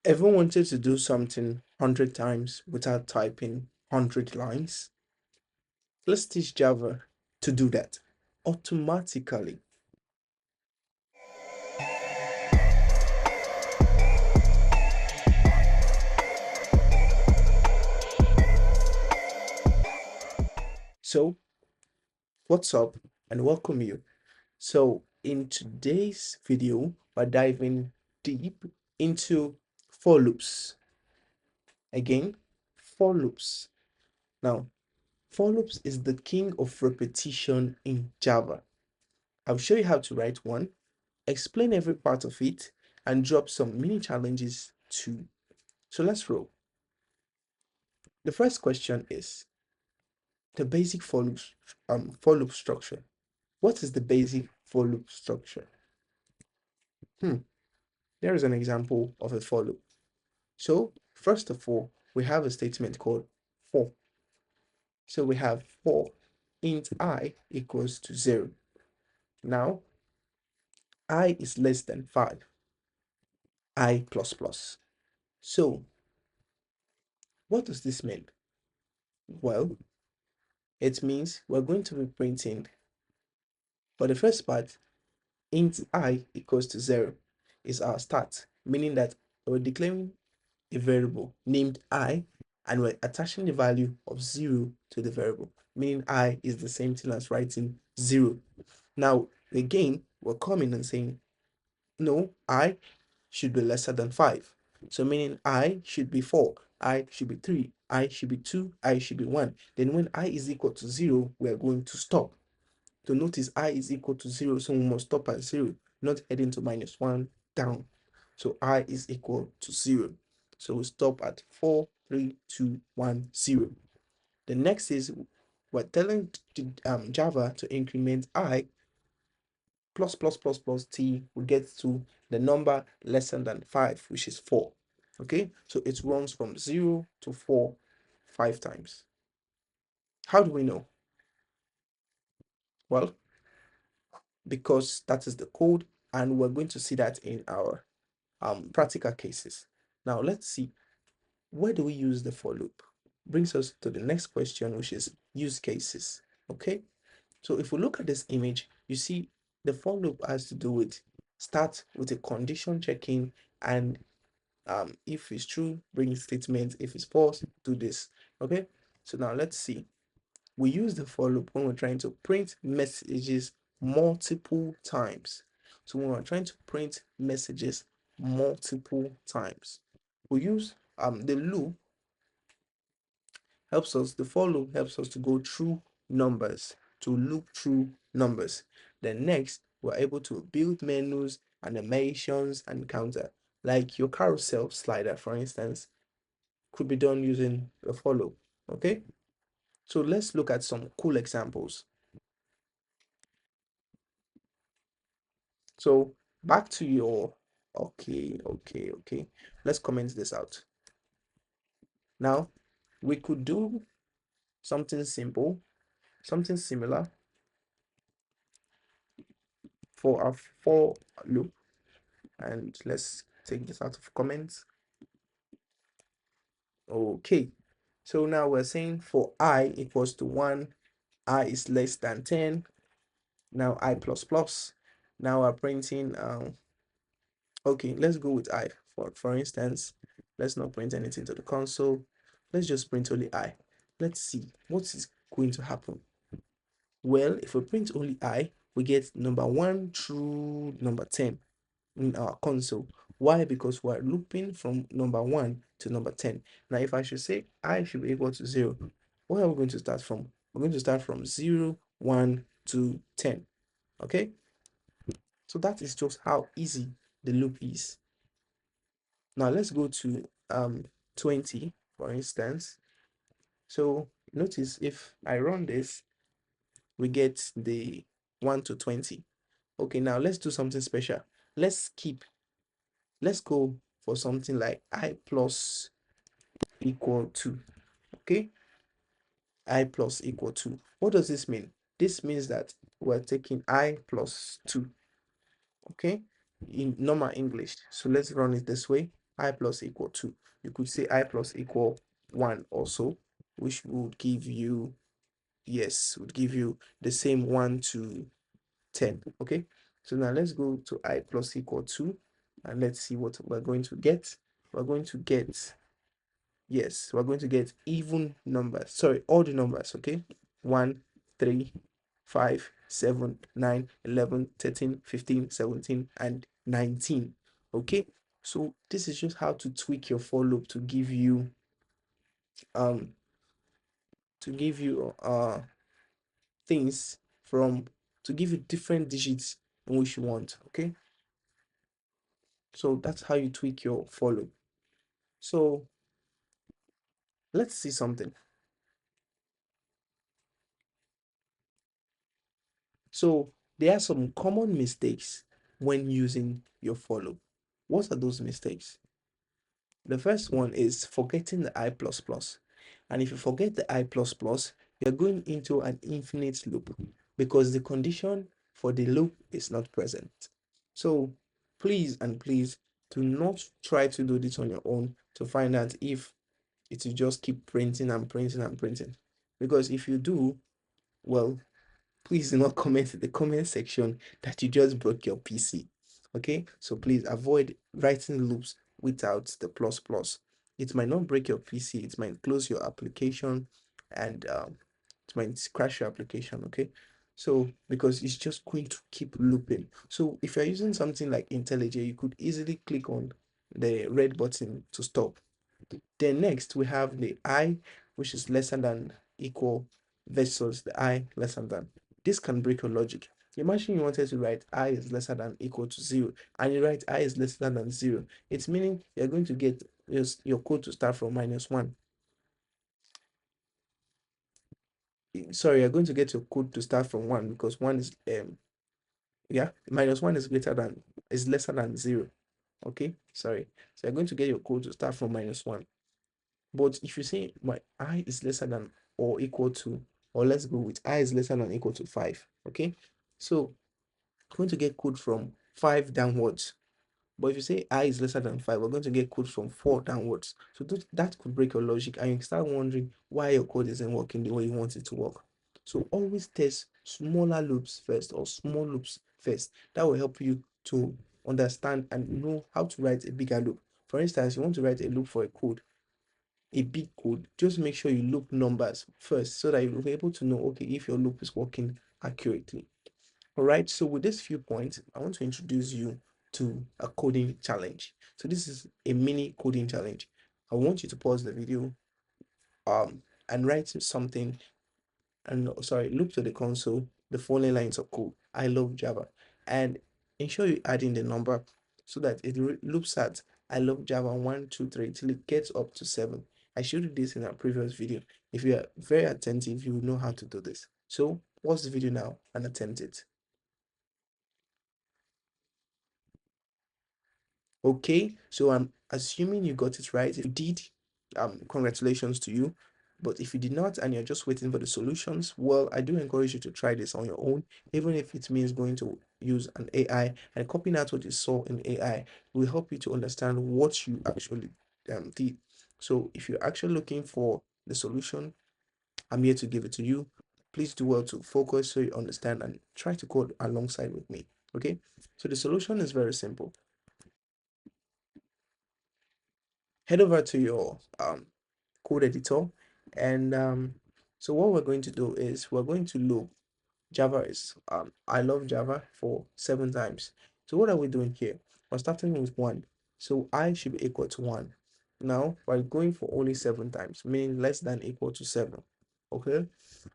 Ever wanted to do something 100 times without typing 100 lines? Let's teach Java to do that automatically. So, what's up and welcome you. So, in today's video, we're diving deep into for loops. Again, for loops. Now, for loops is the king of repetition in Java. I'll show you how to write one, explain every part of it, and drop some mini challenges too. So let's roll. The first question is the basic for loop structure. What is the basic for loop structure? There is an example of a for loop. So first of all, we have a statement called for. So we have for int I equals to 0. Now I is less than 5, I plus plus. So what does this mean? Well, it means we're going to be printing for the first part int I equals to 0 is our start, meaning that we're declaring a variable named I and we're attaching the value of 0 to the variable, meaning I is the same thing as writing 0. Now, again, we're coming and saying, no, I should be lesser than 5. So meaning I should be 4, I should be 3, I should be 2, I should be 1. Then when I is equal to 0, we are going to stop. To notice I is equal to 0, so we must stop at 0, not heading to -1 down. So I is equal to 0. So we stop at 4, 3, 2, 1, 0. The next is we're telling Java to increment I plus plus plus plus t will get to the number lesser than 5, which is 4. Okay, so it runs from 0 to 4 5 times. How do we know? Well, because that is the code, and we're going to see that in our practical cases. Now let's see, where do we use the for loop? Brings us to the next question, which is use cases. Okay, so if we look at this image, you see the for loop has to do with start with a condition checking, and if it's true, bring statement, if it's false, do this. Okay, so now let's see, we use the for loop when we're trying to print messages multiple times. So when we're trying to print messages multiple times, we use the loop helps us, the for loop helps us to go through numbers, to loop through numbers. Then next, we're able to build menus, animations, and counter. Like your carousel slider, for instance, could be done using a for loop. Okay, so let's look at some cool examples. So back to your, okay. Let's comment this out. Now we could do something simple, something similar for our for loop. And let's take this out of comments. Okay. So now we're saying for I equals to 1, I is less than 10. Now I plus plus. Now we're printing okay, let's go with I. For instance, let's not print anything to the console. Let's just print only I. Let's see what is going to happen. Well, if we print only I, we get number 1 through number 10 in our console. Why? Because we're looping from number 1 to number 10. Now, if I should say I should be equal to 0, where are we going to start from? We're going to start from 0, 1, 2, 10. Okay? So that is just how easy the loop is. Now let's go to 20, for instance. So notice if I run this, we get the 1 to 20. Okay, now let's do something special. Let's go for something like I plus equal to. Okay, I plus equal to. What does this mean? This means that we're taking I plus 2. Okay, in normal English. So let's run it this way. I plus equal 2. You could say I plus equal 1 also, which would give you, yes, would give you the same 1 to 10. Okay, so now let's go to I plus equal 2 and let's see what we're going to get. We're going to get, yes, we're going to get even numbers, sorry, all the numbers. Okay, 1, 3, 5, 7, 9, 11, 13, 15, 17, and 19. Okay, so this is just how to tweak your for loop um to give you things from to give you different digits in which you want. Okay, so that's how you tweak your for loop. So let's see something. So there are some common mistakes when using your for loop. What are those mistakes? The first one is forgetting the I plus plus. And if you forget the I plus plus, you're going into an infinite loop because the condition for the loop is not present. So please and please do not try to do this on your own to find out if it will just keep printing and printing and printing. Because if you do, well, please do not comment in the comment section that you just broke your PC. Okay, so please avoid writing loops without the plus plus. It might not break your PC, it might close your application, and it might crash your application. Okay, so because it's just going to keep looping. So if you're using something like IntelliJ, you could easily click on the red button to stop. Then next we have the I, which is lesser than equal versus the I lesser than. This can break your logic. Imagine you wanted to write I is lesser than equal to 0 and you write I is lesser than 0. It's meaning you're going to get your code to start from -1. Sorry, you're going to get your code to start from 1 because 1 is yeah, -1 is greater than is lesser than 0. Okay, sorry. So you're going to get your code to start from -1. But if you say my I is lesser than or equal to, or let's go with I is lesser than or equal to 5, okay? So I'm going to get code from 5 downwards. But if you say I is lesser than 5, we're going to get code from 4 downwards. So that could break your logic and you start wondering why your code isn't working the way you want it to work. So always test smaller loops first or small loops first. That will help you to understand and know how to write a bigger loop. For instance, you want to write a loop for a code, a big code, just make sure you loop numbers first so that you'll be able to know, okay, if your loop is working accurately. All right, so with this few points, I want to introduce you to a coding challenge. So this is a mini coding challenge. I want you to pause the video and write something and sorry, loop to the console the following lines of code. I love Java, and ensure you add in the number so that it loops at I love Java 1, 2, 3 till it gets up to 7. I showed you this in a previous video. If you are very attentive, you will know how to do this. So pause the video now and attempt it. Okay, so I'm assuming you got it right. If you did, congratulations to you. But if you did not and you're just waiting for the solutions, well, I do encourage you to try this on your own, even if it means going to use an AI and copying out what you saw in AI will help you to understand what you actually did. So if you're actually looking for the solution, I'm here to give it to you. Please do well to focus so you understand and try to code alongside with me. Okay, so the solution is very simple. Head over to your code editor and so what we're going to do is we're going to loop Java is I love Java for 7 times. So what are we doing here? We're starting with 1, so I should be equal to 1. Now we're going for only 7 times, meaning less than equal to 7. Okay,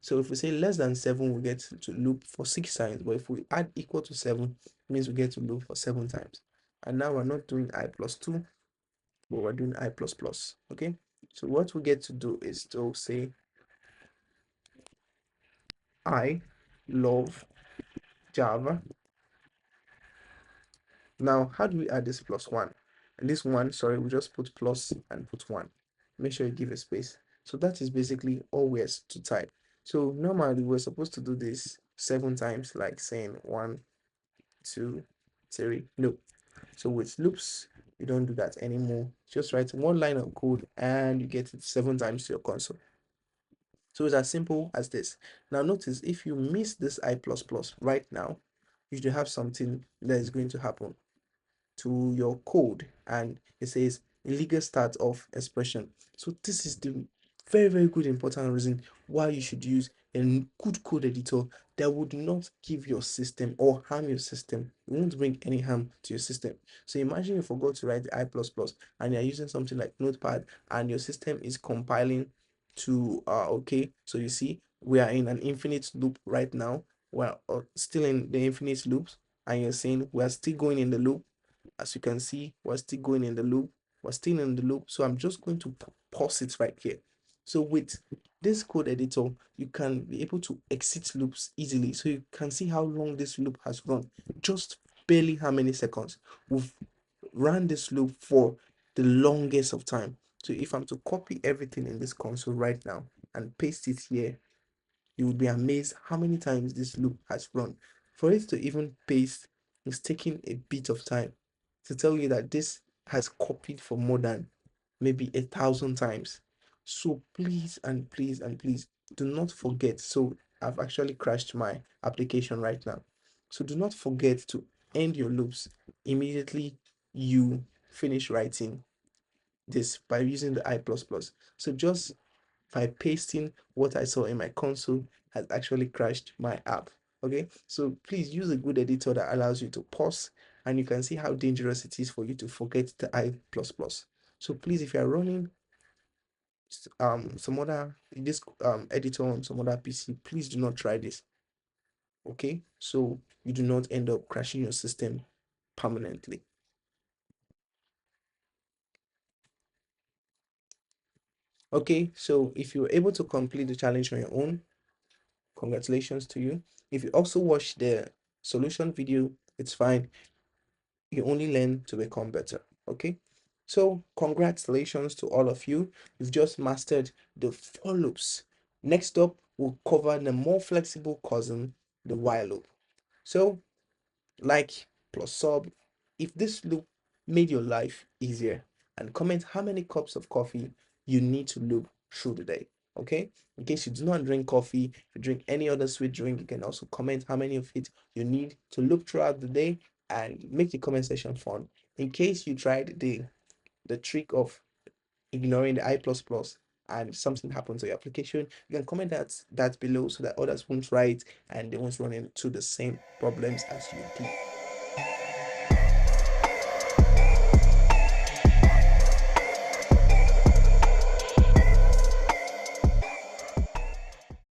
so if we say less than 7 we get to loop for 6 times, but if we add equal to 7 it means we get to loop for 7 times. And now we're not doing I plus 2, but we're doing I plus plus. Okay, so what we get to do is to say I love Java. Now how do we add this plus 1? And this one, sorry, we just put plus and put 1. Make sure you give a space. So that is basically all we have to type. So normally we're supposed to do this 7 times, like saying 1, 2, 3. No, so with loops you don't do that anymore. Just write one line of code and you get it 7 times to your console. So it's as simple as this. Now notice, if you miss this I plus plus right now, you should have something that is going to happen to your code, and it says illegal start of expression. So this is the very, very good important reason why you should use a good code editor that would not give your system or harm your system. It won't bring any harm to your system. So imagine you forgot to write the I plus plus and you're using something like Notepad and your system is compiling to okay, so you see we are in an infinite loop right now. We're still in the infinite loops, and you're saying we're still going in the loop. As you can see, we're still going in the loop. We're still in the loop. So I'm just going to pause it right here. So with this code editor, you can be able to exit loops easily. So you can see how long this loop has run. Just barely how many seconds. We've run this loop for the longest of time. So if I'm to copy everything in this console right now and paste it here, you would be amazed how many times this loop has run. For it to even paste, it's taking a bit of time to tell you that this has copied for more than maybe 1,000 times. So please and please and please do not forget. So I've actually crashed my application right now. So do not forget to end your loops immediately you finish writing this by using the I++. So just by pasting what I saw in my console has actually crashed my app. Okay, so please use a good editor that allows you to pause, and you can see how dangerous it is for you to forget the I++. So please, if you are running some other this editor on some other PC, please do not try this. Okay, so you do not end up crashing your system permanently. Okay, so if you're able to complete the challenge on your own, congratulations to you. If you also watch the solution video, it's fine. You only learn to become better. Okay, so congratulations to all of you. You've just mastered the for loops. Next up, we'll cover the more flexible cousin, the while loop. So like plus sub if this loop made your life easier, and comment how many cups of coffee you need to loop through the day. Okay, in case you do not drink coffee, if you drink any other sweet drink, you can also comment how many of it you need to loop throughout the day, and make the comment section fun. In case you tried the trick of ignoring the I plus plus and something happened to your application, you can comment that below so that others won't try it and they won't run into the same problems as you did.